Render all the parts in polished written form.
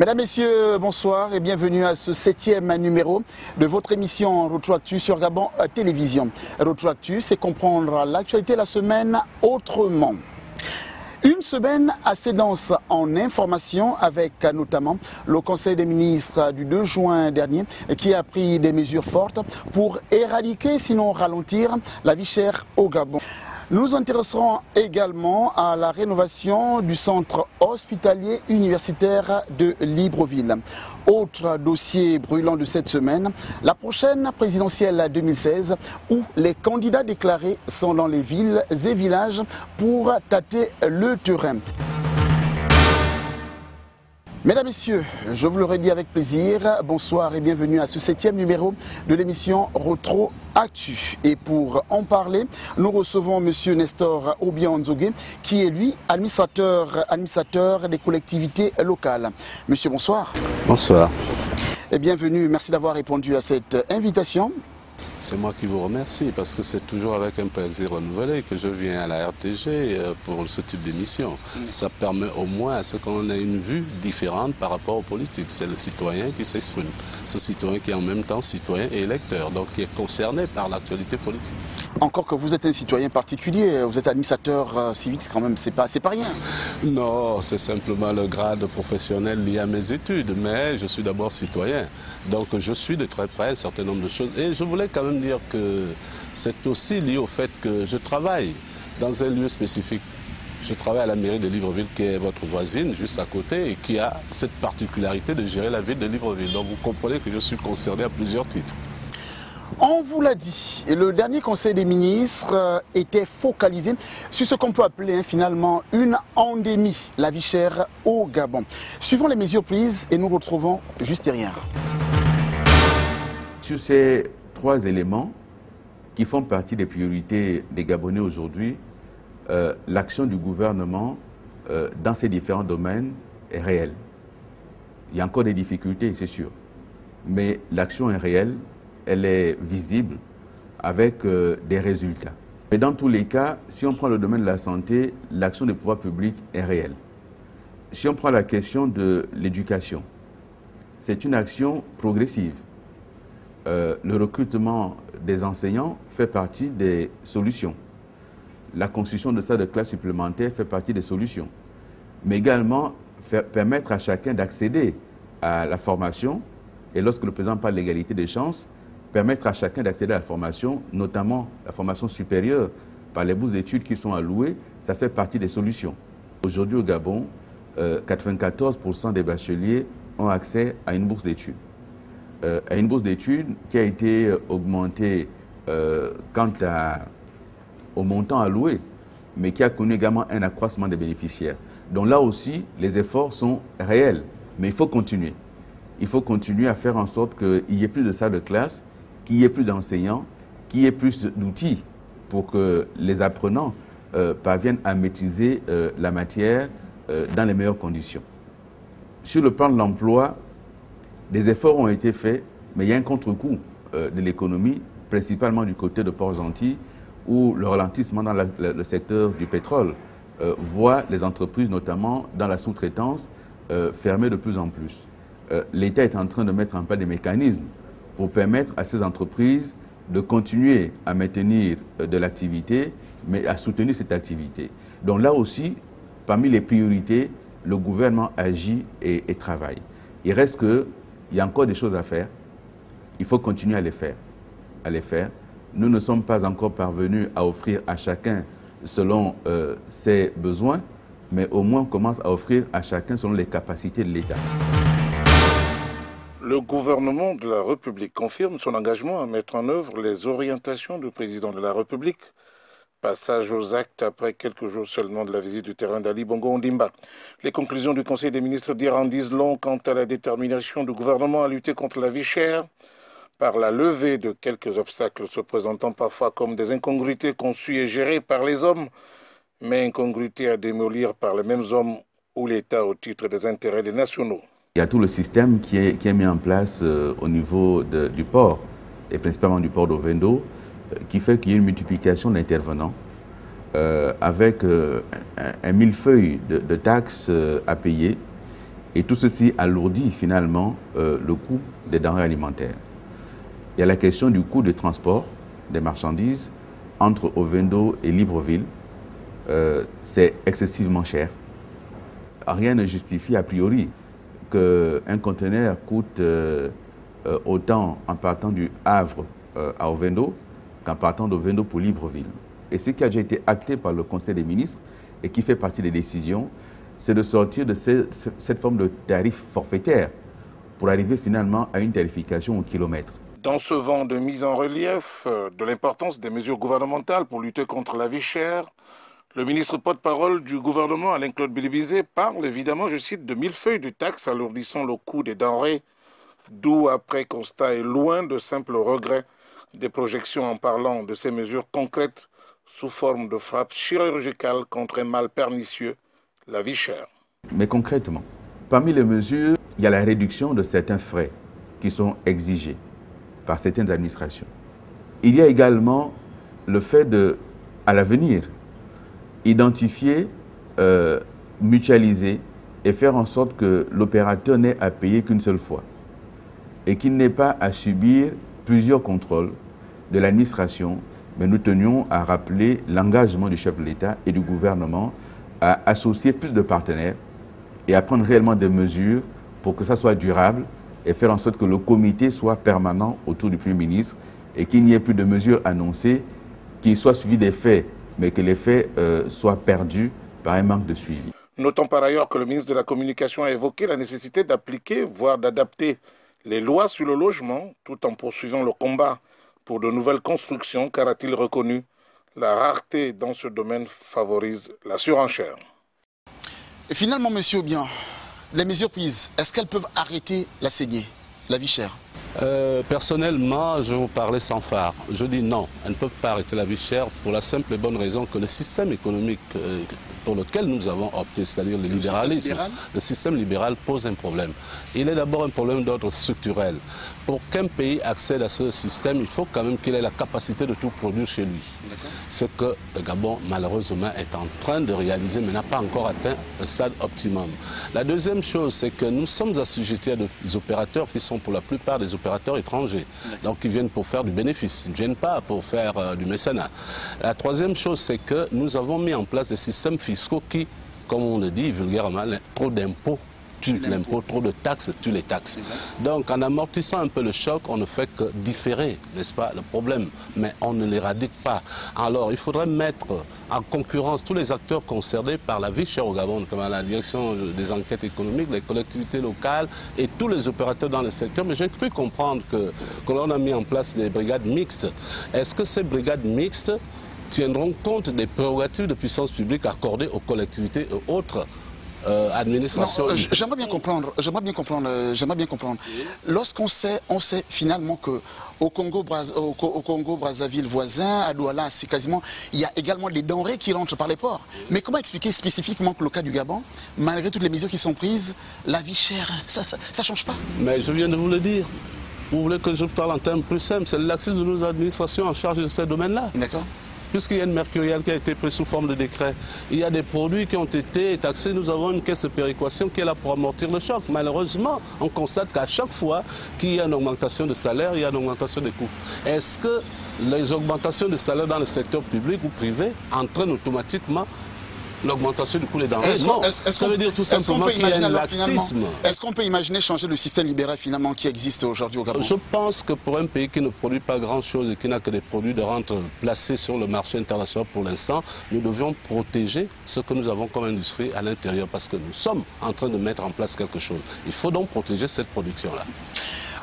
Mesdames, Messieurs, bonsoir et bienvenue à ce 7e numéro de votre émission Retroactu sur Gabon Télévision. Retroactu, c'est comprendre l'actualité de la semaine autrement. Une semaine assez dense en informations avec notamment le Conseil des ministres du 2 juin dernier qui a pris des mesures fortes pour éradiquer, sinon ralentir, la vie chère au Gabon. Nous intéresserons également à la rénovation du centre hospitalier universitaire de Libreville. Autre dossier brûlant de cette semaine, la prochaine présidentielle 2016 où les candidats déclarés sont dans les villes et villages pour tâter le terrain. Mesdames, Messieurs, je vous le redis avec plaisir, bonsoir et bienvenue à ce 7e numéro de l'émission Retroactu. Et pour en parler, nous recevons M. Nestor Obianzogué, qui est lui administrateur des collectivités locales. Monsieur, bonsoir. Bonsoir. Et bienvenue, merci d'avoir répondu à cette invitation. C'est moi qui vous remercie parce que c'est toujours avec un plaisir renouvelé que je viens à la RTG pour ce type d'émission. Ça permet au moins à ce qu'on ait une vue différente par rapport aux politiques. C'est le citoyen qui s'exprime. Ce citoyen qui est en même temps citoyen et électeur, donc qui est concerné par l'actualité politique. Encore que vous êtes un citoyen particulier, vous êtes administrateur civique quand même, c'est pas rien. Non, c'est simplement le grade professionnel lié à mes études, mais je suis d'abord citoyen. Donc je suis de très près un certain nombre de choses. Et je voulais quand même dire que c'est aussi lié au fait que je travaille dans un lieu spécifique. Je travaille à la mairie de Libreville, qui est votre voisine, juste à côté, et qui a cette particularité de gérer la ville de Libreville. Donc vous comprenez que je suis concerné à plusieurs titres. On vous l'a dit, le dernier conseil des ministres était focalisé sur ce qu'on peut appeler finalement une endémie, la vie chère au Gabon. Suivons les mesures prises et nous retrouvons juste derrière. Sur ces trois éléments qui font partie des priorités des Gabonais aujourd'hui, l'action du gouvernement dans ces différents domaines est réelle. Il y a encore des difficultés, c'est sûr, mais l'action est réelle, elle est visible avec des résultats. Mais dans tous les cas, si on prend le domaine de la santé, l'action des pouvoirs publics est réelle. Si on prend la question de l'éducation, c'est une action progressive. Le recrutement des enseignants fait partie des solutions. La construction de salles de classe supplémentaires fait partie des solutions. Mais également, permettre à chacun d'accéder à la formation, et lorsque le président parle d'égalité des chances, permettre à chacun d'accéder à la formation, notamment la formation supérieure, par les bourses d'études qui sont allouées, ça fait partie des solutions. Aujourd'hui au Gabon, 94% des bacheliers ont accès à une bourse d'études. À une bourse d'études qui a été augmentée quant au montant alloué, mais qui a connu également un accroissement des bénéficiaires. Donc là aussi, les efforts sont réels, mais il faut continuer. Il faut continuer à faire en sorte qu'il y ait plus de salles de classe, qu'il y ait plus d'enseignants, qu'il y ait plus d'outils pour que les apprenants parviennent à maîtriser la matière dans les meilleures conditions. Sur le plan de l'emploi, des efforts ont été faits, mais il y a un contre-coup de l'économie, principalement du côté de Port-Gentil, où le ralentissement dans le secteur du pétrole voit les entreprises, notamment dans la sous-traitance, fermer de plus en plus. L'État est en train de mettre en place des mécanismes pour permettre à ces entreprises de continuer à maintenir de l'activité, mais à soutenir cette activité. Donc là aussi, parmi les priorités, le gouvernement agit et travaille. Il reste qu'il y a encore des choses à faire. Il faut continuer à les faire. Nous ne sommes pas encore parvenus à offrir à chacun selon ses besoins, mais au moins on commence à offrir à chacun selon les capacités de l'État. Le gouvernement de la République confirme son engagement à mettre en œuvre les orientations du président de la République. Passage aux actes après quelques jours seulement de la visite du terrain d'Ali Bongo Ondimba. Les conclusions du Conseil des ministres d'hier en disent long quant à la détermination du gouvernement à lutter contre la vie chère par la levée de quelques obstacles se présentant parfois comme des incongruités conçues et gérées par les hommes, mais incongruités à démolir par les mêmes hommes ou l'État au titre des intérêts des nationaux. Il y a tout le système qui est mis en place au niveau du port, et principalement du port d'Ovendo, qui fait qu'il y a une multiplication d'intervenants avec un millefeuille de taxes à payer Et tout ceci alourdit finalement le coût des denrées alimentaires. Il y a la question du coût de transport des marchandises entre Ovendo et Libreville. C'est excessivement cher. Rien ne justifie a priori qu'un conteneur coûte autant en partant du Havre à Ovendo qu'en partant d'Ovendo pour Libreville. Et ce qui a déjà été acté par le Conseil des ministres et qui fait partie des décisions, c'est de sortir de cette forme de tarif forfaitaire pour arriver finalement à une tarification au kilomètre. Dans ce vent de mise en relief de l'importance des mesures gouvernementales pour lutter contre la vie chère, le ministre porte-parole du gouvernement, Alain-Claude Bilibizé, parle évidemment, je cite, de millefeuilles de taxes alourdissant le coût des denrées, d'où, après constat, est loin de simples regrets des projections en parlant de ces mesures concrètes sous forme de frappe chirurgicale contre un mal pernicieux, la vie chère. Mais concrètement, parmi les mesures, il y a la réduction de certains frais qui sont exigés par certaines administrations. Il y a également le fait de, à l'avenir, identifier, mutualiser et faire en sorte que l'opérateur n'ait à payer qu'une seule fois et qu'il n'ait pas à subir plusieurs contrôles de l'administration. Mais nous tenions à rappeler l'engagement du chef de l'État et du gouvernement à associer plus de partenaires et à prendre réellement des mesures pour que ça soit durable et faire en sorte que le comité soit permanent autour du Premier ministre et qu'il n'y ait plus de mesures annoncées qui soient suivies des faits, mais que les faits soient perdus par un manque de suivi. Notons par ailleurs que le ministre de la Communication a évoqué la nécessité d'appliquer, voire d'adapter les lois sur le logement, tout en poursuivant le combat pour de nouvelles constructions, car a-t-il reconnu, la rareté dans ce domaine favorise la surenchère. Et finalement, monsieur Obiang, les mesures prises, est-ce qu'elles peuvent arrêter la saignée, la vie chère? Personnellement, je vais vous parler sans phare. Je dis non, elles ne peuvent pas arrêter la vie chère pour la simple et bonne raison que le système économique pour lequel nous avons opté, c'est-à-dire le libéralisme, le système libéral pose un problème. Il est d'abord un problème d'ordre structurel. Pour qu'un pays accède à ce système, il faut quand même qu'il ait la capacité de tout produire chez lui. Ce que le Gabon, malheureusement, est en train de réaliser, mais n'a pas encore atteint un stade optimum. La deuxième chose, c'est que nous sommes assujettis à des opérateurs qui sont pour la plupart des opérateurs étrangers. Donc, ils viennent pour faire du bénéfice. Ils ne viennent pas pour faire du mécénat. La troisième chose, c'est que nous avons mis en place des systèmes fiscaux qui, comme on le dit vulgairement, trop d'impôts tue l'impôt, trop de taxes tue les taxes. Donc en amortissant un peu le choc, on ne fait que différer, n'est-ce pas, le problème, mais on ne l'éradique pas. Alors il faudrait mettre en concurrence tous les acteurs concernés par la vie chère au Gabon, notamment la direction des enquêtes économiques, les collectivités locales et tous les opérateurs dans le secteur. Mais j'ai cru comprendre que l'on a mis en place des brigades mixtes. Est-ce que ces brigades mixtes tiendront compte des prérogatives de puissance publique accordées aux collectivités et autres administrations? J'aimerais bien comprendre. Lorsqu'on sait finalement que au Congo-Brazzaville voisin, à Douala, c'est quasiment, il y a également des denrées qui rentrent par les ports. Mais comment expliquer spécifiquement que le cas du Gabon, malgré toutes les mesures qui sont prises, la vie chère, ça ne change pas? Mais je viens de vous le dire. Vous voulez que je parle en termes plus simples? C'est l'accès de nos administrations en charge de ces domaines-là. D'accord. Puisqu'il y a une mercuriale qui a été prise sous forme de décret, il y a des produits qui ont été taxés, nous avons une caisse de péréquation qui est là pour amortir le choc. Malheureusement, on constate qu'à chaque fois qu'il y a une augmentation de salaire, il y a une augmentation des coûts. Est-ce que les augmentations de salaire dans le secteur public ou privé entraînent automatiquement l'augmentation du coût des denrées? Non, ça veut dire tout simplement qu'il y a un laxisme. Est-ce qu'on peut imaginer changer le système libéral finalement qui existe aujourd'hui au Gabon? Je pense que pour un pays qui ne produit pas grand-chose et qui n'a que des produits de rente placés sur le marché international pour l'instant, nous devions protéger ce que nous avons comme industrie à l'intérieur parce que nous sommes en train de mettre en place quelque chose. Il faut donc protéger cette production-là.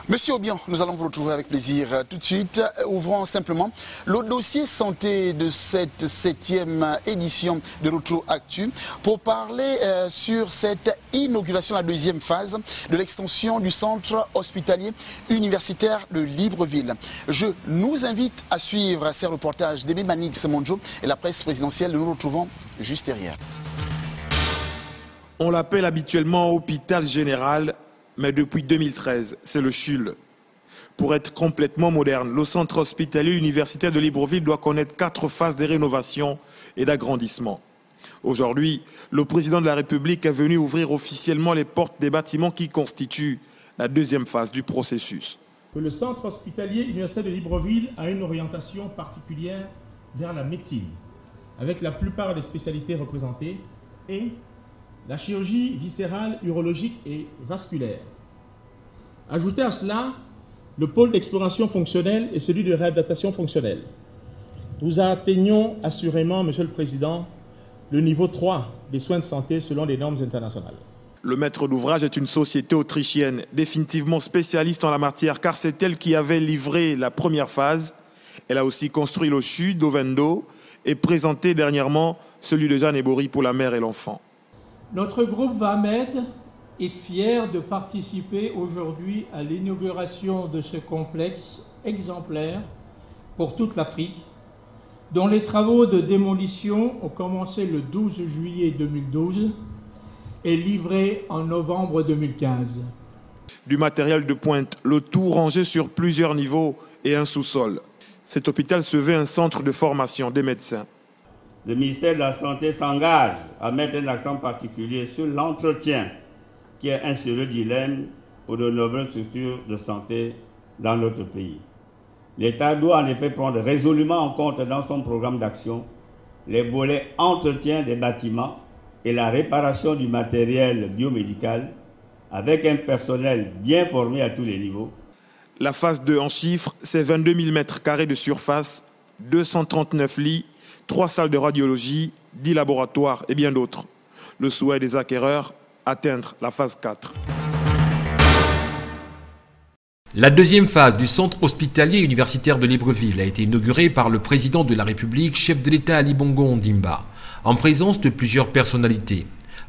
Monsieur Obiang, nous allons vous retrouver avec plaisir tout de suite. Ouvrons simplement le dossier santé de cette 7e édition de Retour Actu pour parler sur cette inauguration, la 2e phase de l'extension du centre hospitalier universitaire de Libreville. Je nous invite à suivre ces reportages d'Aimé Manix Monjo et la presse présidentielle. Nous nous retrouvons juste derrière. On l'appelle habituellement hôpital général, mais depuis 2013, c'est le CHUL. Pour être complètement moderne, le centre hospitalier universitaire de Libreville doit connaître 4 phases de rénovation et d'agrandissement. Aujourd'hui, le président de la République est venu ouvrir officiellement les portes des bâtiments qui constituent la deuxième phase du processus. Que le centre hospitalier universitaire de Libreville a une orientation particulière vers la médecine, avec la plupart des spécialités représentées, et la chirurgie viscérale, urologique et vasculaire. Ajoutez à cela le pôle d'exploration fonctionnelle et celui de réadaptation fonctionnelle. Nous atteignons assurément, Monsieur le Président, le niveau 3 des soins de santé selon les normes internationales. Le maître d'ouvrage est une société autrichienne, définitivement spécialiste en la matière, car c'est elle qui avait livré la première phase. Elle a aussi construit le CHU d'Ovendo et présenté dernièrement celui de Jeanne Ebory pour la mère et l'enfant. Notre groupe VAMED est fier de participer aujourd'hui à l'inauguration de ce complexe exemplaire pour toute l'Afrique, dont les travaux de démolition ont commencé le 12 juillet 2012 et livré en novembre 2015. Du matériel de pointe, le tout rangé sur plusieurs niveaux et un sous-sol. Cet hôpital se veut un centre de formation des médecins. Le ministère de la Santé s'engage à mettre un accent particulier sur l'entretien, qui est un sérieux dilemme pour de nombreuses structures de santé dans notre pays. L'État doit en effet prendre résolument en compte dans son programme d'action les volets entretien des bâtiments et la réparation du matériel biomédical avec un personnel bien formé à tous les niveaux. La phase 2 en chiffres, c'est 22 000 m² de surface, 239 lits, 3 salles de radiologie, 10 laboratoires et bien d'autres. Le souhait des acquéreurs, atteindre la phase 4. La deuxième phase du centre hospitalier universitaire de Libreville a été inaugurée par le président de la République, chef de l'État Ali Bongo Ondimba, en présence de plusieurs personnalités.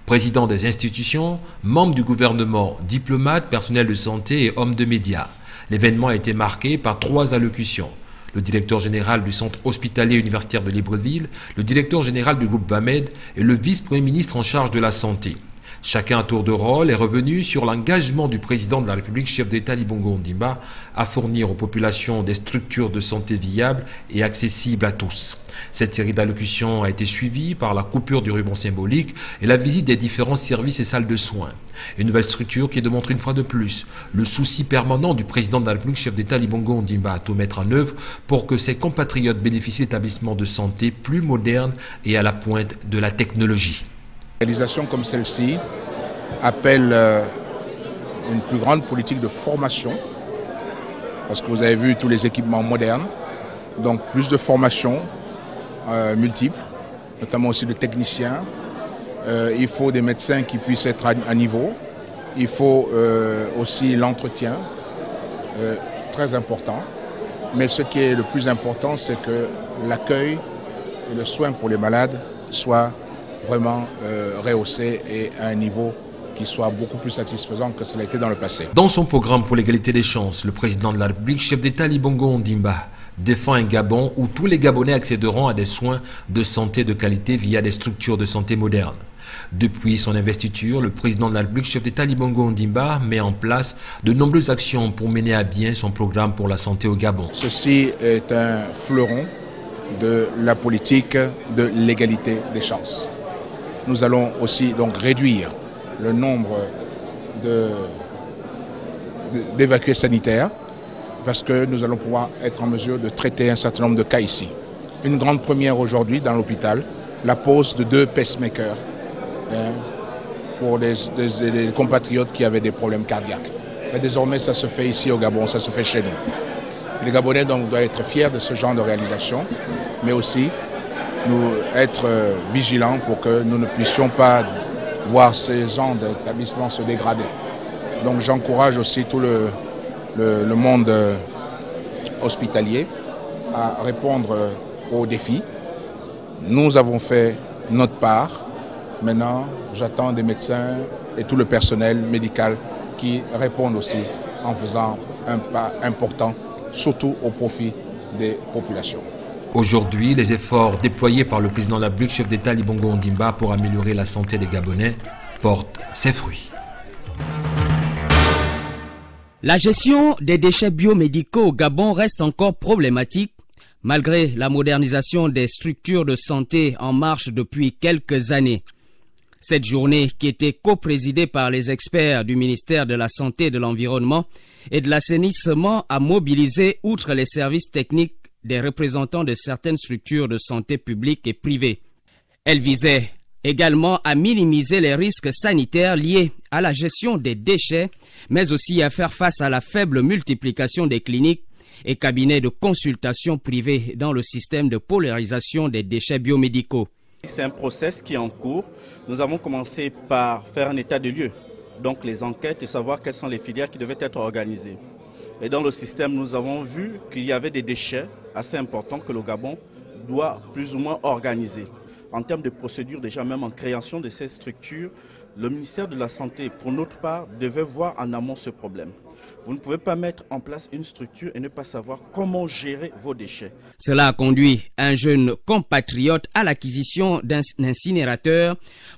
Présidents des institutions, membres du gouvernement, diplomates, personnels de santé et hommes de médias. L'événement a été marqué par 3 allocutions. Le directeur général du centre hospitalier universitaire de Libreville, le directeur général du groupe VAMED et le vice-premier ministre en charge de la santé. Chacun à tour de rôle est revenu sur l'engagement du président de la République, chef d'État Ali Bongo Ondimba, à fournir aux populations des structures de santé viables et accessibles à tous. Cette série d'allocutions a été suivie par la coupure du ruban symbolique et la visite des différents services et salles de soins. Une nouvelle structure qui démontre une fois de plus le souci permanent du président de la République, chef d'État Ali Bongo Ondimba, à tout mettre en œuvre pour que ses compatriotes bénéficient d'établissements de santé plus modernes et à la pointe de la technologie. Une réalisation comme celle-ci appelle une plus grande politique de formation, parce que vous avez vu tous les équipements modernes, donc plus de formation multiples, notamment aussi de techniciens. Il faut des médecins qui puissent être à niveau. Il faut aussi l'entretien, très important. Mais ce qui est le plus important, c'est que l'accueil et le soin pour les malades soient vraiment rehaussé et à un niveau qui soit beaucoup plus satisfaisant que cela a été dans le passé. Dans son programme pour l'égalité des chances, le président de la République, chef d'État Ali Bongo Ondimba, défend un Gabon où tous les Gabonais accéderont à des soins de santé de qualité via des structures de santé modernes. Depuis son investiture, le président de la République, chef d'État Ali Bongo Ondimba, met en place de nombreuses actions pour mener à bien son programme pour la santé au Gabon. Ceci est un fleuron de la politique de l'égalité des chances. Nous allons aussi donc réduire le nombre d'évacués sanitaires parce que nous allons pouvoir être en mesure de traiter un certain nombre de cas ici. Une grande première aujourd'hui dans l'hôpital, la pose de 2 pacemakers pour des compatriotes qui avaient des problèmes cardiaques. Et désormais, ça se fait ici au Gabon, ça se fait chez nous. Les Gabonais donc doivent être fiers de ce genre de réalisation, mais aussi nous être vigilants pour que nous ne puissions pas voir ces gens d'établissements se dégrader. Donc j'encourage aussi tout le monde hospitalier à répondre aux défis. Nous avons fait notre part. Maintenant, j'attends des médecins et tout le personnel médical qui répondent aussi en faisant un pas important, surtout au profit des populations. Aujourd'hui, les efforts déployés par le président de la République, chef d'État Ali Bongo Ondimba, pour améliorer la santé des Gabonais portent ses fruits. La gestion des déchets biomédicaux au Gabon reste encore problématique Malgré la modernisation des structures de santé en marche depuis quelques années, cette journée, qui était coprésidée par les experts du ministère de la Santé, de l'Environnement et de l'Assainissement, a mobilisé, outre les services techniques, des représentants de certaines structures de santé publiques et privées. Elle visait également à minimiser les risques sanitaires liés à la gestion des déchets, mais aussi à faire face à la faible multiplication des cliniques et cabinets de consultation privés dans le système de polarisation des déchets biomédicaux. C'est un process qui est en cours. Nous avons commencé par faire un état de lieu, donc les enquêtes et savoir quelles sont les filières qui devaient être organisées. Et dans le système, nous avons vu qu'il y avait des déchets assez importants que le Gabon doit plus ou moins organiser. En termes de procédure, déjà même en création de ces structures, le ministère de la Santé, pour notre part, devait voir en amont ce problème. Vous ne pouvez pas mettre en place une structure et ne pas savoir comment gérer vos déchets. Cela a conduit un jeune compatriote à l'acquisition d'un incinérateur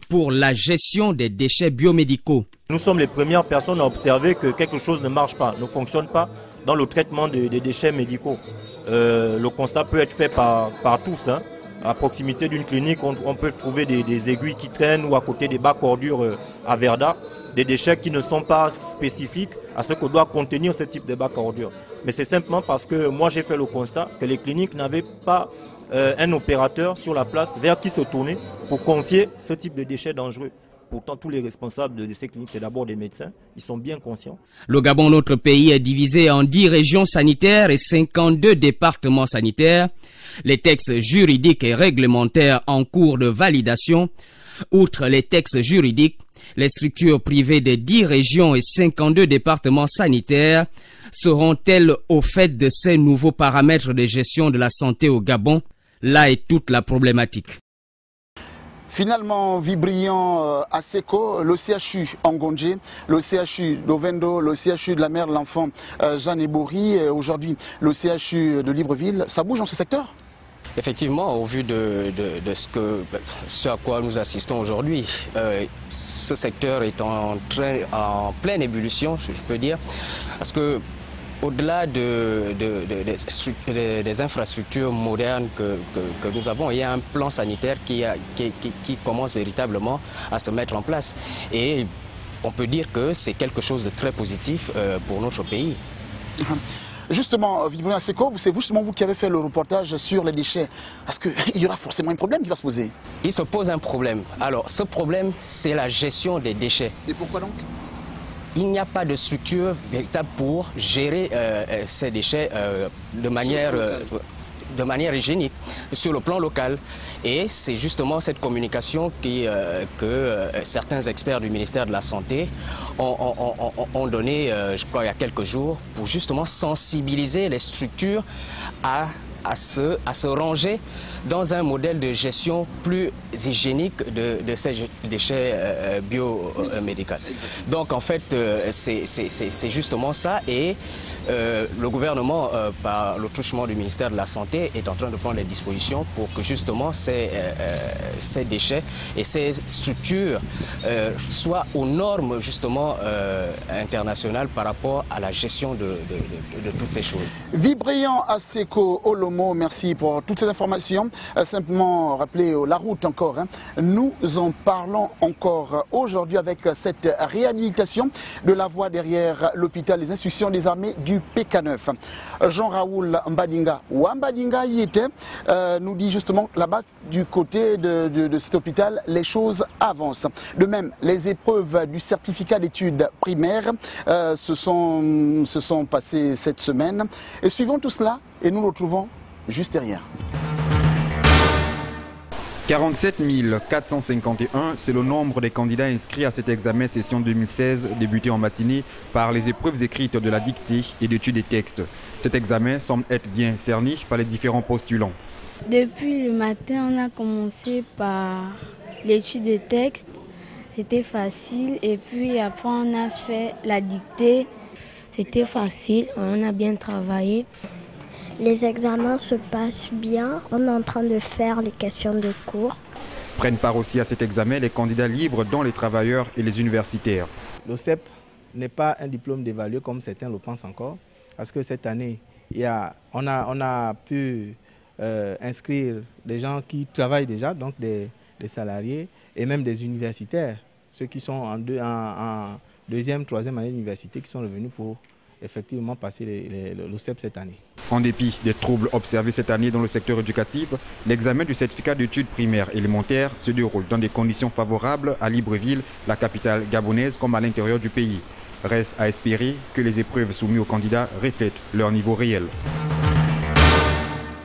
pour la gestion des déchets biomédicaux. Nous sommes les premières personnes à observer que quelque chose ne marche pas, ne fonctionne pas dans le traitement des déchets médicaux. Le constat peut être fait par tous. À proximité d'une clinique, on peut trouver des aiguilles qui traînent ou à côté des bacs ordures à Verda, des déchets qui ne sont pas spécifiques à ce que doit contenir ce type de bac ordures. Mais c'est simplement parce que moi j'ai fait le constat que les cliniques n'avaient pas un opérateur sur la place vers qui se tourner pour confier ce type de déchets dangereux. Pourtant, tous les responsables de ces cliniques, c'est d'abord des médecins. Ils sont bien conscients. Le Gabon, notre pays, est divisé en 10 régions sanitaires et 52 départements sanitaires. Les textes juridiques et réglementaires en cours de validation. Outre les textes juridiques, les structures privées des 10 régions et 52 départements sanitaires seront-elles au fait de ces nouveaux paramètres de gestion de la santé au Gabon? Là est toute la problématique. Finalement, Vibriant à Seko, le CHU Ngondje, le CHU d'Ovendo, le CHU de la mère de l'enfant Jeanne Ebouri, aujourd'hui le CHU de Libreville, ça bouge dans ce secteur? Effectivement, au vu de ce à quoi nous assistons aujourd'hui, ce secteur est en pleine ébullition, je peux dire, parce que au-delà des infrastructures modernes que nous avons, il y a un plan sanitaire qui commence véritablement à se mettre en place. Et on peut dire que c'est quelque chose de très positif pour notre pays. Justement, Vibriant Seko, c'est justement vous qui avez fait le reportage sur les déchets. Parce qu'il y aura forcément un problème qui va se poser. Il se pose un problème. Alors, ce problème, c'est la gestion des déchets. Et pourquoi donc ? Il n'y a pas de structure véritable pour gérer ces déchets de manière hygiénique sur le plan local. Et c'est justement cette communication que certains experts du ministère de la Santé ont donnée, je crois, il y a quelques jours, pour justement sensibiliser les structures à se ranger dans un modèle de gestion plus hygiénique de ces déchets biomédicaux. Donc en fait, c'est justement ça, et le gouvernement, par le truchement du ministère de la Santé, est en train de prendre les dispositions pour que justement ces déchets et ces structures soient aux normes justement internationales par rapport à la gestion de toutes ces choses. Vibriant à Seko Olomo, merci pour toutes ces informations. Simplement rappeler la route encore. Nous en parlons encore aujourd'hui avec cette réhabilitation de la voie derrière l'hôpital des institutions des armées du PK9. Jean-Raoul Mbadinga Wambadinga y était, nous dit justement là-bas du côté de cet hôpital, les choses avancent. De même, les épreuves du certificat d'études primaires se sont passées cette semaine. Et suivons tout cela et nous nous retrouvons juste derrière. 47 451, c'est le nombre des candidats inscrits à cet examen session 2016 débuté en matinée par les épreuves écrites de la dictée et d'études des textes. Cet examen semble être bien cerni par les différents postulants. Depuis le matin, on a commencé par l'étude de texte. C'était facile et puis après on a fait la dictée. C'était facile, on a bien travaillé. Les examens se passent bien. On est en train de faire les questions de cours. Prennent part aussi à cet examen les candidats libres, dont les travailleurs et les universitaires. Le CEP n'est pas un diplôme d'évalué comme certains le pensent encore, parce que cette année, on a pu inscrire des gens qui travaillent déjà, donc des salariés et même des universitaires, ceux qui sont en deuxième, troisième année d'université qui sont revenus pour effectivement passer l'OCEP cette année. En dépit des troubles observés cette année dans le secteur éducatif, l'examen du certificat d'études primaires élémentaires se déroule dans des conditions favorables à Libreville, la capitale gabonaise, comme à l'intérieur du pays. Reste à espérer que les épreuves soumises aux candidats reflètent leur niveau réel.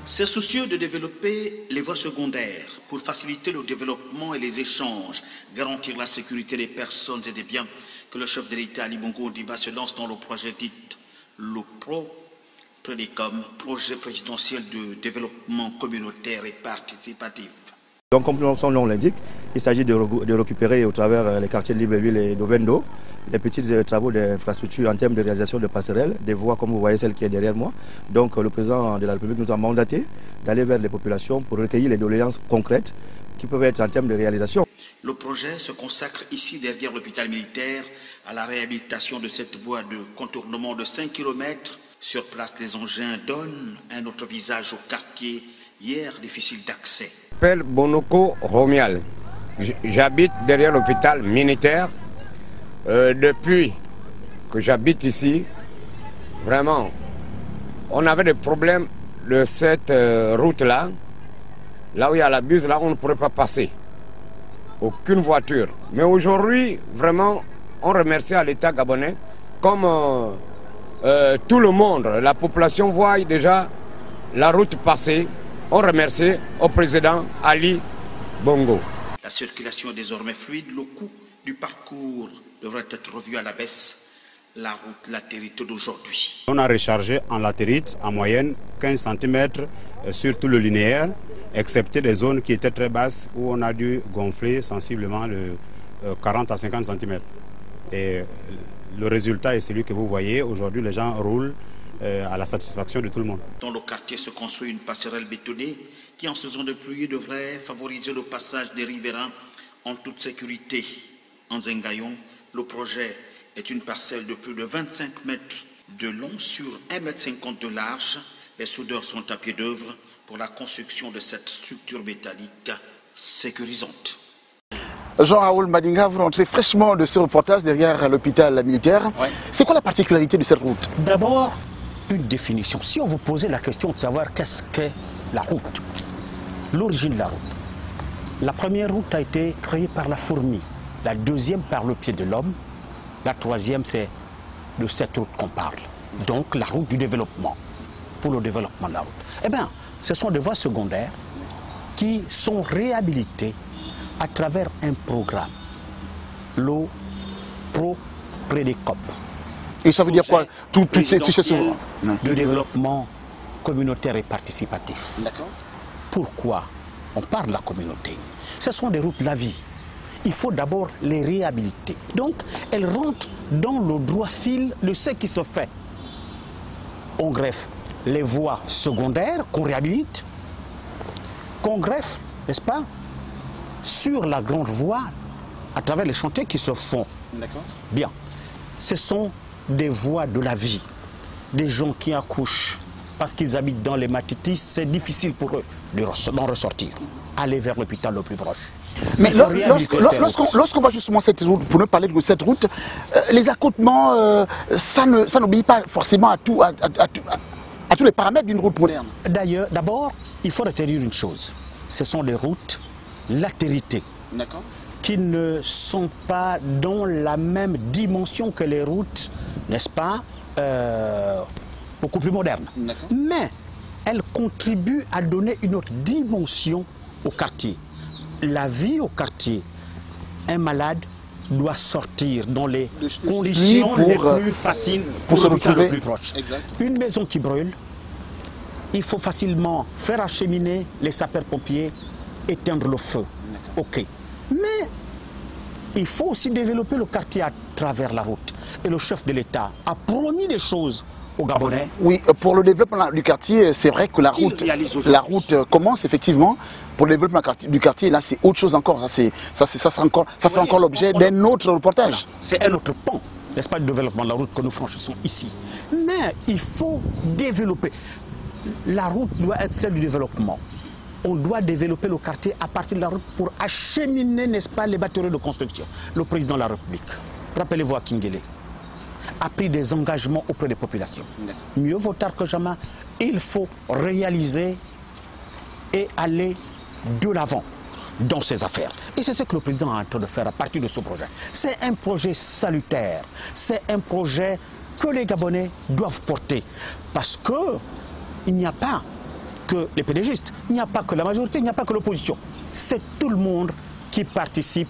C'est soucieux de développer les voies secondaires pour faciliter le développement et les échanges, garantir la sécurité des personnes et des biens que le chef de l'État Ali Bongo Ondimba se lance dans le projet dit le PRODECOM, projet présidentiel de développement communautaire et participatif. Donc comme son nom l'indique, il s'agit de récupérer au travers les quartiers de Libreville et d'Ovendo les petits travaux d'infrastructure en termes de réalisation de passerelles, des voies comme vous voyez celle qui est derrière moi. Donc le président de la République nous a mandaté d'aller vers les populations pour recueillir les doléances concrètes qui peuvent être en termes de réalisation. Le projet se consacre ici derrière l'hôpital militaire à la réhabilitation de cette voie de contournement de 5 km. Sur place, les engins donnent un autre visage au quartier hier difficile d'accès. Je m'appelle Bonoko Romial. J'habite derrière l'hôpital militaire. Depuis que j'habite ici, vraiment, on avait des problèmes de cette route-là. Là où il y a la buse, là, on ne pourrait pas passer. Aucune voiture. Mais aujourd'hui, vraiment, on remercie à l'État gabonais, comme tout le monde, la population voit déjà la route passer. On remercie au président Ali Bongo. La circulation est désormais fluide. Le coût du parcours devrait être revu à la baisse. La route latérite d'aujourd'hui. On a rechargé en latérite en moyenne 15 cm sur tout le linéaire, excepté des zones qui étaient très basses où on a dû gonfler sensiblement de 40 à 50 cm. Et le résultat est celui que vous voyez. Aujourd'hui, les gens roulent à la satisfaction de tout le monde. Dans le quartier se construit une passerelle bétonnée qui, en saison de pluie, devrait favoriser le passage des riverains en toute sécurité. En Zengayon, le projet est une parcelle de plus de 25 mètres de long sur 1,50 m de large. Les soudeurs sont à pied d'œuvre pour la construction de cette structure métallique sécurisante. Jean-Raoul Madinga, vous rentrez fraîchement de ce reportage derrière l'hôpital militaire. Ouais. C'est quoi la particularité de cette route? D'abord, une définition. Si on vous posait la question de savoir qu'est-ce qu'est la route, l'origine de la route. La première route a été créée par la fourmi, la deuxième par le pied de l'homme, la troisième c'est de cette route qu'on parle. Donc la route du développement, pour le développement de la route. Eh bien, ce sont des voies secondaires qui sont réhabilitées à travers un programme, le PRODECOM. Et ça veut dire quoi? Toutes ces choses de développement communautaire et participatif. D'accord. Pourquoi on parle de la communauté? Ce sont des routes de la vie. Il faut d'abord les réhabiliter. Donc, elles rentrent dans le droit fil de ce qui se fait. On greffe les voies secondaires qu'on réhabilite, qu'on greffe, n'est-ce pas, sur la grande voie à travers les chantiers qui se font. D'accord. Bien. Ce sont des voies de la vie. Des gens qui accouchent parce qu'ils habitent dans les matitis, c'est difficile pour eux d'en ressortir. Aller vers l'hôpital le plus proche. Mais lorsqu'on va justement cette route, pour ne parler de cette route, les accotements, ça n'obéit pas forcément à tous les paramètres d'une route moderne. D'ailleurs, d'abord, il faut retenir une chose. Ce sont des routes latéritées, qui ne sont pas dans la même dimension que les routes, n'est-ce pas, beaucoup plus modernes. Mais elles contribuent à donner une autre dimension au quartier. La vie au quartier, un malade doit sortir dans les conditions les plus faciles pour se retrouver le plus proche. Exact. Une maison qui brûle, il faut facilement faire acheminer les sapeurs-pompiers, éteindre le feu. Ok. Mais il faut aussi développer le quartier à travers la route. Et le chef de l'État a promis des choses aux Gabonais. Oui, pour le développement du quartier, c'est vrai que la route commence effectivement. Pour le développement du quartier, là c'est autre chose encore. Ça fait encore l'objet d'un autre reportage. C'est un autre pont. n'est-ce pas, de développement de la route que nous franchissons ici. Mais il faut développer. La route doit être celle du développement. On doit développer le quartier à partir de la route pour acheminer, n'est-ce pas, les batteries de construction. Le président de la République, rappelez-vous à Kingele, a pris des engagements auprès des populations. Mieux vaut tard que jamais, il faut réaliser et aller de l'avant dans ces affaires. Et c'est ce que le président est en train de faire à partir de ce projet. C'est un projet salutaire, c'est un projet que les Gabonais doivent porter. Parce qu'il n'y a pas que les pédégistes, il n'y a pas que la majorité, il n'y a pas que l'opposition. C'est tout le monde qui participe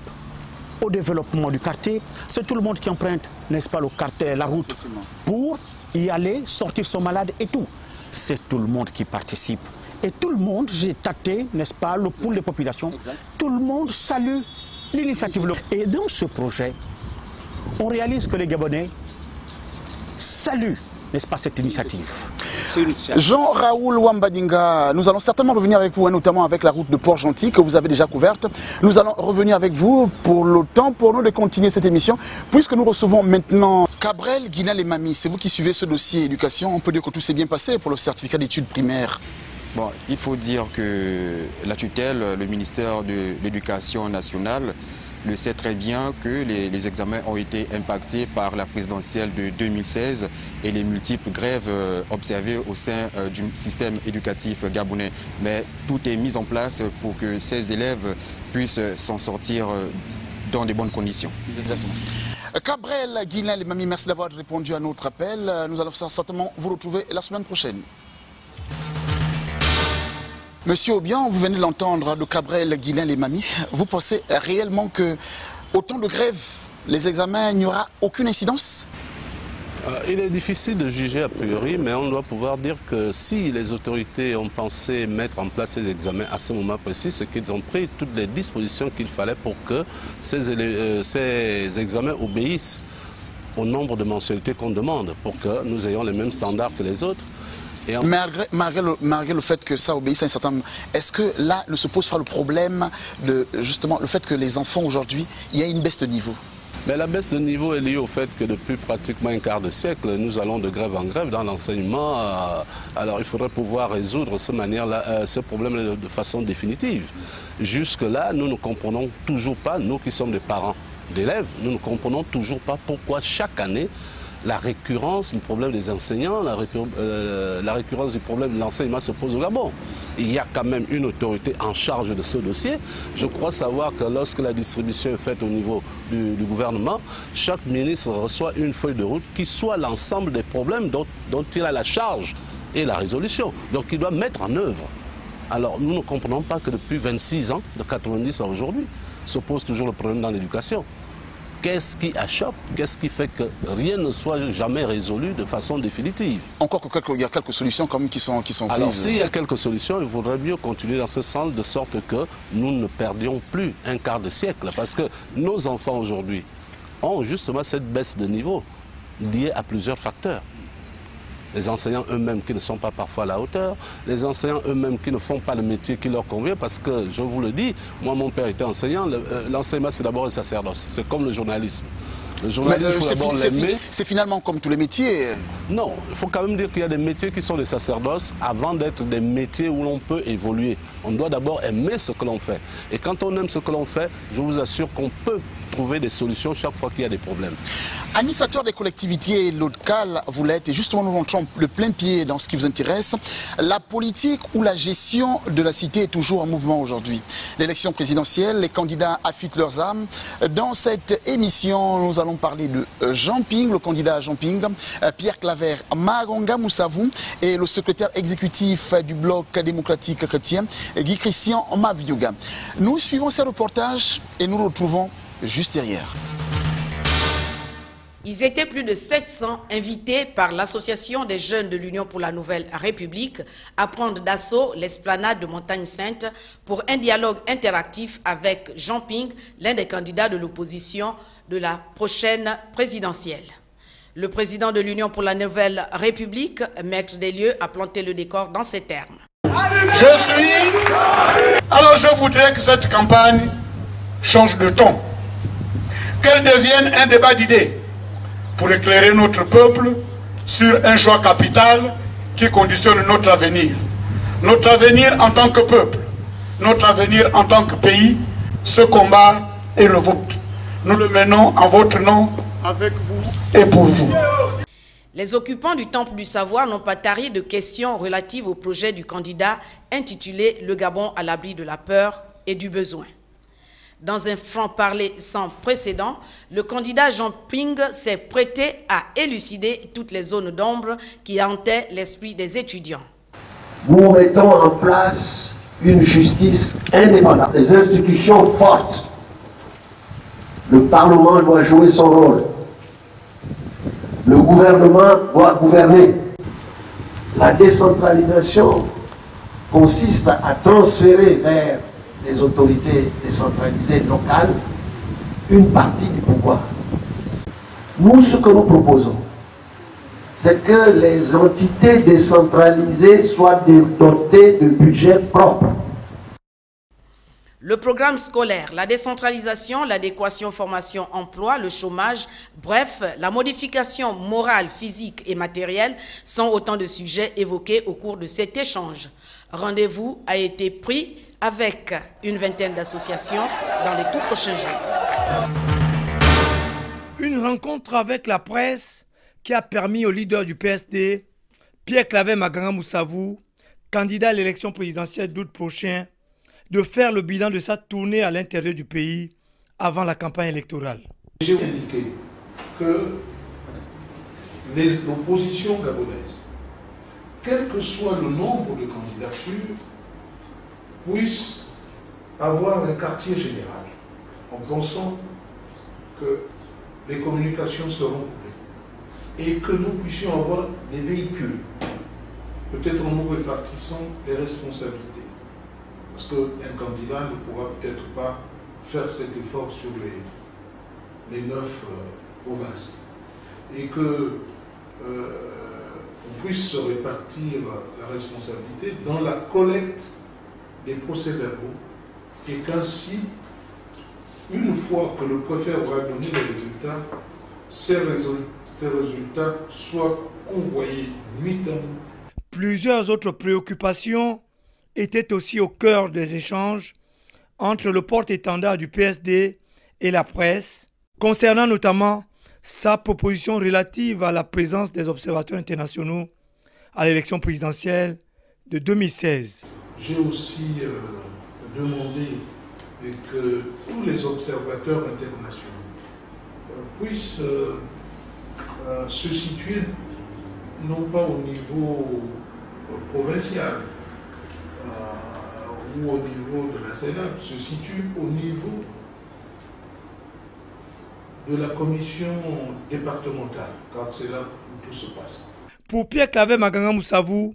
au développement du quartier, c'est tout le monde qui emprunte, n'est-ce pas, le quartier, la route, pour y aller, sortir son malade et tout. C'est tout le monde qui participe. Et tout le monde, j'ai tâté, n'est-ce pas, le pouls des populations, tout le monde salue l'initiative. Et dans ce projet, on réalise que les Gabonais saluent, n'est-ce pas, cette initiative. Jean-Raoul Wambadinga, nous allons certainement revenir avec vous, notamment avec la route de Port-Gentil que vous avez déjà couverte. Nous allons revenir avec vous pour le temps pour nous de continuer cette émission, puisque nous recevons maintenant Cabrel Guina-Lemami. C'est vous qui suivez ce dossier éducation. On peut dire que tout s'est bien passé pour le certificat d'études primaires. Bon, il faut dire que la tutelle, le ministère de l'Éducation nationale, le sait très bien que les examens ont été impactés par la présidentielle de 2016 et les multiples grèves observées au sein du système éducatif gabonais. Mais tout est mis en place pour que ces élèves puissent s'en sortir dans de bonnes conditions. Exactement. Cabrel Guina-Lemami, merci d'avoir répondu à notre appel. Nous allons certainement vous retrouver la semaine prochaine. Monsieur Obiang, vous venez de l'entendre de Cabrel Guina-Lemami. Vous pensez réellement que autant de grèves, les examens, il n'y aura aucune incidence? Il est difficile de juger a priori, mais on doit pouvoir dire que si les autorités ont pensé mettre en place ces examens à ce moment précis, c'est qu'ils ont pris toutes les dispositions qu'il fallait pour que ces examens obéissent au nombre de mensualités qu'on demande, pour que nous ayons les mêmes standards que les autres. Et malgré le fait que ça obéisse à un certain nombre, est-ce que là ne se pose pas le problème de justement le fait que les enfants aujourd'hui, il y a une baisse de niveau? Mais la baisse de niveau est liée au fait que depuis pratiquement un quart de siècle, nous allons de grève en grève dans l'enseignement. Alors il faudrait pouvoir résoudre ce problème de façon définitive. Jusque-là, nous ne comprenons toujours pas, nous qui sommes des parents d'élèves, nous ne comprenons toujours pas pourquoi chaque année, la récurrence du problème des enseignants, la récurrence du problème de l'enseignement se pose au Gabon. Il y a quand même une autorité en charge de ce dossier. Je crois savoir que lorsque la distribution est faite au niveau du gouvernement, chaque ministre reçoit une feuille de route qui soit l'ensemble des problèmes dont il a la charge et la résolution. Donc il doit mettre en œuvre. Alors nous ne comprenons pas que depuis 26 ans, de 90 à aujourd'hui, se pose toujours le problème dans l'éducation. Qu'est-ce qui achoppe? Qu'est-ce qui fait que rien ne soit jamais résolu de façon définitive? Encore qu'il y a quelques solutions quand même qui sont prises. Alors s'il y a quelques solutions, il faudrait mieux continuer dans ce sens de sorte que nous ne perdions plus un quart de siècle. Parce que nos enfants aujourd'hui ont justement cette baisse de niveau liée à plusieurs facteurs. Les enseignants eux-mêmes qui ne sont pas parfois à la hauteur, les enseignants eux-mêmes qui ne font pas le métier qui leur convient, parce que, je vous le dis, moi mon père était enseignant, l'enseignement c'est d'abord le sacerdoce, c'est comme le journalisme. Le journalisme, c'est finalement comme tous les métiers. Non, il faut quand même dire qu'il y a des métiers qui sont des sacerdoces avant d'être des métiers où l'on peut évoluer. On doit d'abord aimer ce que l'on fait. Et quand on aime ce que l'on fait, je vous assure qu'on peut trouver des solutions chaque fois qu'il y a des problèmes. Administrateur des collectivités locales, vous l'êtes, et justement nous rentrons le plein pied dans ce qui vous intéresse. La politique ou la gestion de la cité est toujours en mouvement aujourd'hui. L'élection présidentielle, les candidats affûtent leurs armes. Dans cette émission, nous allons parler de Jean Ping, le candidat à Jean Ping, Pierre Claver Maronga Moussavou et le secrétaire exécutif du Bloc démocratique chrétien, Guy Christian Maviuga. Nous suivons ces reportages et nous retrouvons juste derrière. Ils étaient plus de 700 invités par l'Association des jeunes de l'Union pour la Nouvelle République à prendre d'assaut l'esplanade de Montagne-Sainte pour un dialogue interactif avec Jean Ping, l'un des candidats de l'opposition de la prochaine présidentielle. Le président de l'Union pour la Nouvelle République, maître des lieux, a planté le décor dans ces termes. Alors je voudrais que cette campagne change de ton, qu'elle devienne un débat d'idées. pour éclairer notre peuple sur un choix capital qui conditionne notre avenir. Notre avenir en tant que peuple, notre avenir en tant que pays, ce combat est le vôtre. Nous le menons en votre nom, avec vous et pour vous. Les occupants du Temple du Savoir n'ont pas tari de questions relatives au projet du candidat intitulé « Le Gabon à l'abri de la peur et du besoin ». Dans un franc-parler sans précédent, le candidat Jean Ping s'est prêté à élucider toutes les zones d'ombre qui hantaient l'esprit des étudiants. Nous mettons en place une justice indépendante, des institutions fortes. Le Parlement doit jouer son rôle. Le gouvernement doit gouverner. La décentralisation consiste à transférer vers les autorités décentralisées locales une partie du pouvoir. Nous, ce que nous proposons, c'est que les entités décentralisées soient dotées de budgets propres. Le programme scolaire, la décentralisation, l'adéquation formation-emploi, le chômage, bref, la modification morale, physique et matérielle sont autant de sujets évoqués au cours de cet échange. Rendez-vous a été pris avec une vingtaine d'associations dans les tout prochains jours. Une rencontre avec la presse qui a permis au leader du PSD, Pierre-Claver Maganga Moussavou, candidat à l'élection présidentielle d'août prochain, de faire le bilan de sa tournée à l'intérieur du pays avant la campagne électorale. J'ai indiqué que l'opposition gabonaise, quel que soit le nombre de candidatures, puisse avoir un quartier général en pensant que les communications seront coupées et que nous puissions avoir des véhicules, peut-être en nous répartissant les responsabilités. Parce qu'un candidat ne pourra peut-être pas faire cet effort sur les 9 provinces. Et que on puisse se répartir la responsabilité dans la collecte des procès-verbaux et qu'ainsi, une fois que le préfet aura donné les résultats, ces résultats soient convoyés nuitamment. Plusieurs autres préoccupations étaient aussi au cœur des échanges entre le porte-étendard du PSD et la presse, concernant notamment sa proposition relative à la présence des observateurs internationaux à l'élection présidentielle de 2016. J'ai aussi demandé que tous les observateurs internationaux puissent se situer non pas au niveau provincial ou au niveau de la CENAP, se situent au niveau de la commission départementale, car c'est là où tout se passe. Pour Pierre-Claver Maganga Moussavou,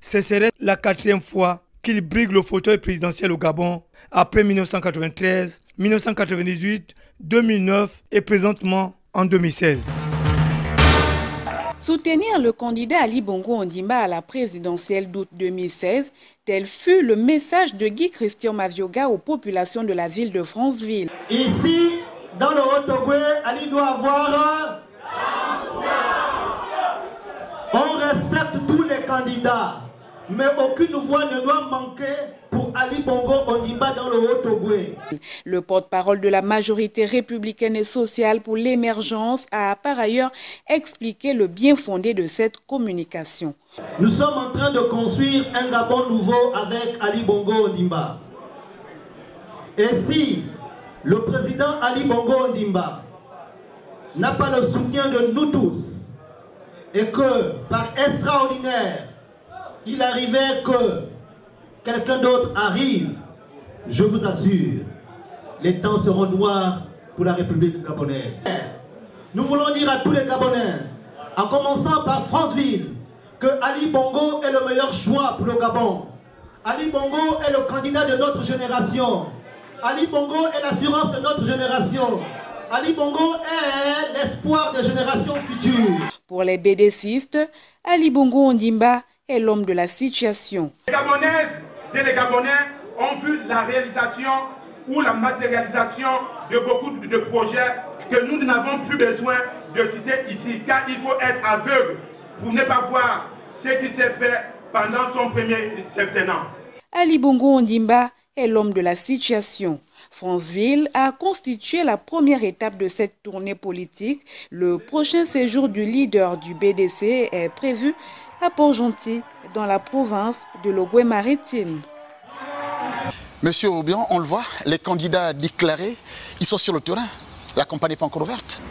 ce serait la 4e fois qu'il brigue le fauteuil présidentiel au Gabon après 1993, 1998, 2009 et présentement en 2016. Soutenir le candidat Ali Bongo Ondimba à la présidentielle d'août 2016, tel fut le message de Guy Christian Mavioga aux populations de la ville de Franceville. Ici, dans le Haut-Ogooué, Ali doit avoir... On respecte tous les candidats, mais aucune voix ne doit manquer pour Ali Bongo Ondimba dans le Haut-Ogooué. Le porte-parole de la majorité républicaine et sociale pour l'émergence a par ailleurs expliqué le bien fondé de cette communication. Nous sommes en train de construire un Gabon nouveau avec Ali Bongo Ondimba. Et si le président Ali Bongo Ondimba n'a pas le soutien de nous tous, et que par extraordinaire, il arrivait que quelqu'un d'autre arrive, je vous assure, les temps seront noirs pour la République gabonaise. Nous voulons dire à tous les Gabonais, en commençant par Franceville, que Ali Bongo est le meilleur choix pour le Gabon. Ali Bongo est le candidat de notre génération. Ali Bongo est l'assurance de notre génération. Ali Bongo est l'espoir des générations futures. Pour les BDCistes, Ali Bongo Ondimba est l'homme de la situation. Les Gabonaises et les Gabonais ont vu la réalisation ou la matérialisation de beaucoup de projets que nous n'avons plus besoin de citer ici, car il faut être aveugle pour ne pas voir ce qui s'est fait pendant son premier septennat. Ali Bongo Ondimba est l'homme de la situation. Franceville a constitué la première étape de cette tournée politique. Le prochain séjour du leader du BDC est prévu à Port-Gentil, dans la province de l'Ogooué-Maritime. Monsieur Obian, on le voit, les candidats déclarés, ils sont sur le terrain. La campagne n'est pas encore ouverte.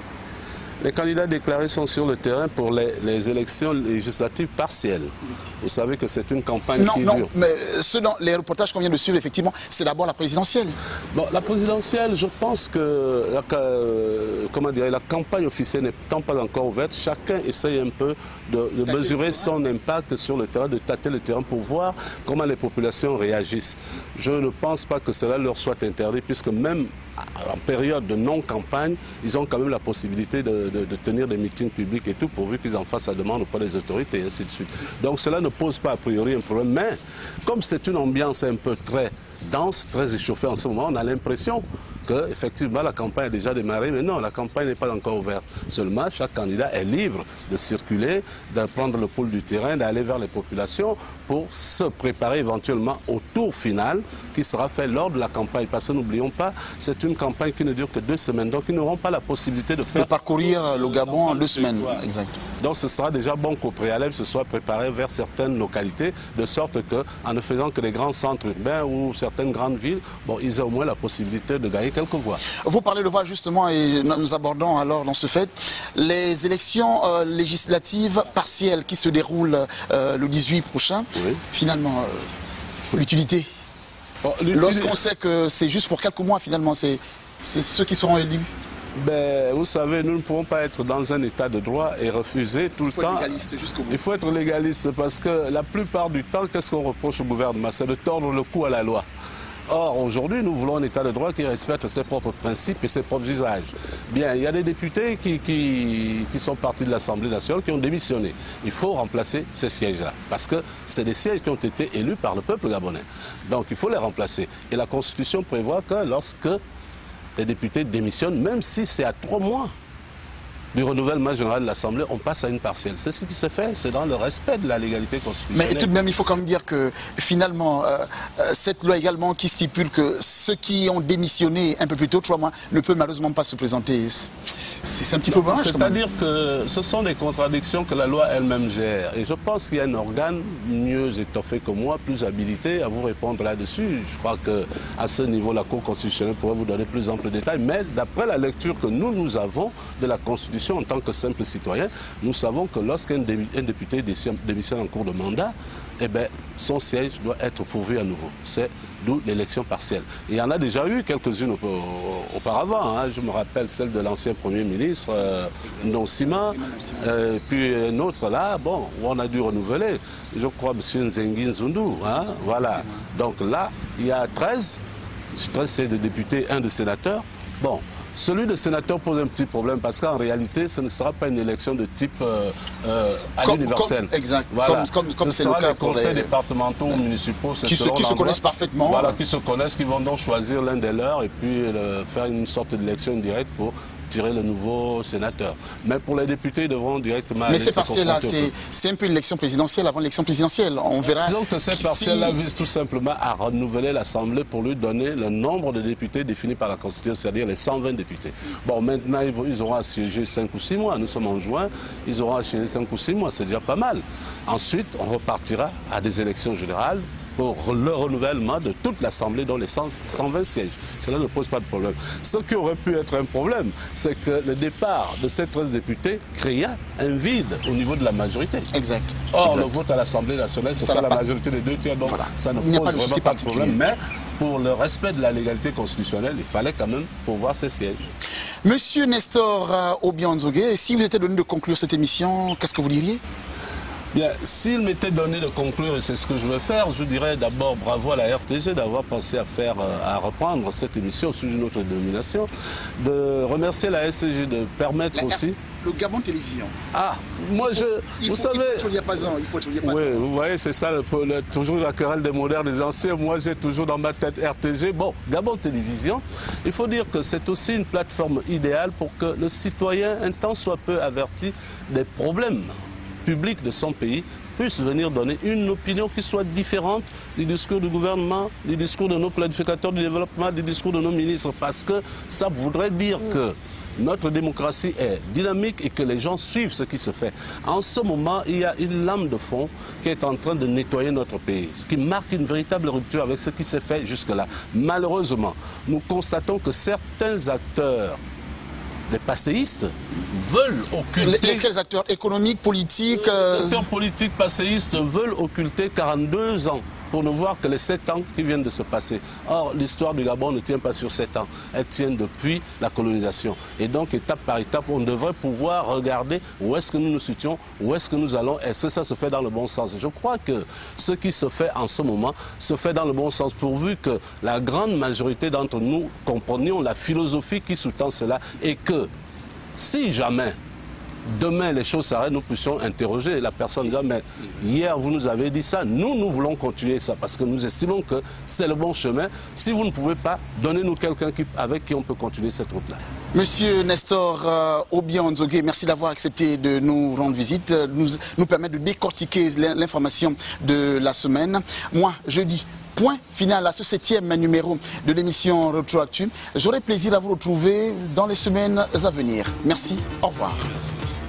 Les candidats déclarés sont sur le terrain pour les élections législatives partielles. Vous savez que c'est une campagne qui dure. Non, mais selon les reportages qu'on vient de suivre, effectivement, c'est d'abord la présidentielle. Bon, la présidentielle, je pense que la campagne officielle n'étant pas encore ouverte, chacun essaye un peu de mesurer son impact sur le terrain, de tâter le terrain pour voir comment les populations réagissent. Je ne pense pas que cela leur soit interdit, puisque même en période de non-campagne, ils ont quand même la possibilité de tenir des meetings publics et tout, pourvu qu'ils en fassent la demande auprès des autorités et ainsi de suite. Donc cela ne pose pas a priori un problème, mais comme c'est une ambiance un peu très dense, très échauffée en ce moment, on a l'impression que effectivement la campagne a déjà démarré, mais non, la campagne n'est pas encore ouverte. Seulement, chaque candidat est libre de circuler, de prendre le pouls du terrain, d'aller vers les populations pour se préparer éventuellement au tour final qui sera fait lors de la campagne. Parce que n'oublions pas, c'est une campagne qui ne dure que 2 semaines, donc ils n'auront pas la possibilité de faire... De parcourir le Gabon en 2 semaines, exact. Donc ce sera déjà bon qu'au préalable se soit préparé vers certaines localités, de sorte qu'en ne faisant que des grands centres urbains ou certaines grandes villes, bon, ils aient au moins la possibilité de gagner quelques voix. Vous parlez de voix justement et nous abordons alors dans ce fait les élections législatives partielles qui se déroulent le 18 prochain. Oui. Finalement, l'utilité. Bon, lorsqu'on sait que c'est juste pour quelques mois finalement, c'est ceux qui seront élus. Ben, vous savez, nous ne pouvons pas être dans un état de droit et refuser tout le temps. Il faut être légaliste parce que la plupart du temps, qu'est-ce qu'on reproche au gouvernement? C'est de tordre le cou à la loi. Or, aujourd'hui, nous voulons un état de droit qui respecte ses propres principes et ses propres usages. Bien, il y a des députés qui sont partis de l'Assemblée nationale qui ont démissionné. Il faut remplacer ces sièges-là parce que c'est des sièges qui ont été élus par le peuple gabonais. Donc, il faut les remplacer. Et la Constitution prévoit que lorsque des députés démissionnent, même si c'est à 3 mois du renouvellement général de l'Assemblée, on passe à une partielle. C'est ce qui se fait, c'est dans le respect de la légalité constitutionnelle. Mais tout de même, il faut quand même dire que finalement, cette loi également qui stipule que ceux qui ont démissionné un peu plus tôt, 3 mois, ne peuvent malheureusement pas se présenter. C'est un petit peu dommage. C'est-à-dire que ce sont des contradictions que la loi elle-même gère. Et je pense qu'il y a un organe mieux étoffé que moi, plus habilité à vous répondre là-dessus. Je crois qu'à ce niveau, la Cour constitutionnelle pourrait vous donner plus ample détails. Mais d'après la lecture que nous avons de la Constitution, en tant que simple citoyen, nous savons que lorsqu'un député démissionne en cours de mandat, eh bien, son siège doit être pourvu à nouveau. C'est d'où l'élection partielle. Il y en a déjà eu quelques-unes auparavant. Hein. Je me rappelle celle de l'ancien Premier ministre, Nonsima, puis une autre là, bon, où on a dû renouveler. Je crois M. Nzengi Nzundu. Hein. Voilà. Donc là, il y a 13 c'est de députés, 1 de sénateur. Bon. Celui de sénateur pose un petit problème parce qu'en réalité, ce ne sera pas une élection de type à l'universel. Exact. Voilà. Comme ce sera les conseils départementaux ou municipaux qui se connaissent parfaitement. Voilà, qui se connaissent, qui vont donc choisir l'un des leurs et puis faire une sorte d'élection indirecte pour tirer le nouveau sénateur. Mais pour les députés, ils devront directement... Mais ces partiels-là, c'est un peu l'élection présidentielle avant l'élection présidentielle. On verra... Disons que ces partiels-là visent tout simplement à renouveler l'Assemblée pour lui donner le nombre de députés définis par la Constitution, c'est-à-dire les 120 députés. Bon, maintenant, ils auront à siéger 5 ou 6 mois. Nous sommes en juin, ils auront à siéger 5 ou 6 mois, c'est déjà pas mal. Ensuite, on repartira à des élections générales pour le renouvellement de toute l'Assemblée dans les 120 sièges. Cela ne pose pas de problème. Ce qui aurait pu être un problème, c'est que le départ de ces 13 députés créa un vide au niveau de la majorité. Exact. Or, le vote à l'Assemblée nationale, c'est la majorité des 2 tiers, donc voilà. Ça ne pose vraiment pas de problème. Mais pour le respect de la légalité constitutionnelle, il fallait quand même pourvoir ces sièges. Monsieur Nestor Obian Nzogé, si vous étiez donné de conclure cette émission, qu'est-ce que vous diriez ? Bien, s'il m'était donné de conclure, et c'est ce que je vais faire, je dirais d'abord bravo à la RTG d'avoir pensé à reprendre cette émission sous une autre dénomination, de remercier la SCG de permettre aussi... le Gabon Télévision. Ah, moi vous savez... Il faut être au diapason, Oui, vous voyez, c'est ça, toujours la querelle des modernes, des anciens. Moi, j'ai toujours dans ma tête RTG. Bon, Gabon Télévision, il faut dire que c'est aussi une plateforme idéale pour que le citoyen, un tant soit peu averti des problèmes publics de son pays, puisse venir donner une opinion qui soit différente du discours du gouvernement, du discours de nos planificateurs du développement, du discours de nos ministres. Parce que ça voudrait dire que notre démocratie est dynamique et que les gens suivent ce qui se fait. En ce moment, il y a une lame de fond qui est en train de nettoyer notre pays, ce qui marque une véritable rupture avec ce qui s'est fait jusque-là. Malheureusement, nous constatons que certains acteurs des passéistes veulent occulter... Quels acteurs économiques, politiques Les acteurs politiques passéistes veulent occulter 42 ans pour ne voir que les 7 ans qui viennent de se passer. Or, l'histoire du Gabon ne tient pas sur 7 ans. Elle tient depuis la colonisation. Et donc, étape par étape, on devrait pouvoir regarder où est-ce que nous nous situons, où est-ce que nous allons, est-ce que ça se fait dans le bon sens. Je crois que ce qui se fait en ce moment se fait dans le bon sens, pourvu que la grande majorité d'entre nous comprenions la philosophie qui sous-tend cela et que, si jamais demain les choses s'arrêtent, nous puissions interroger la personne disant mais hier vous nous avez dit ça, nous voulons continuer ça parce que nous estimons que c'est le bon chemin. Si vous ne pouvez pas, donnez-nous quelqu'un avec qui on peut continuer cette route-là. Monsieur Nestor Obiang-Nzogé, merci d'avoir accepté de nous rendre visite, nous permettre de décortiquer l'information de la semaine. Moi, je dis point final à ce 7e numéro de l'émission Retroactu. J'aurai plaisir à vous retrouver dans les semaines à venir. Merci, au revoir. Merci.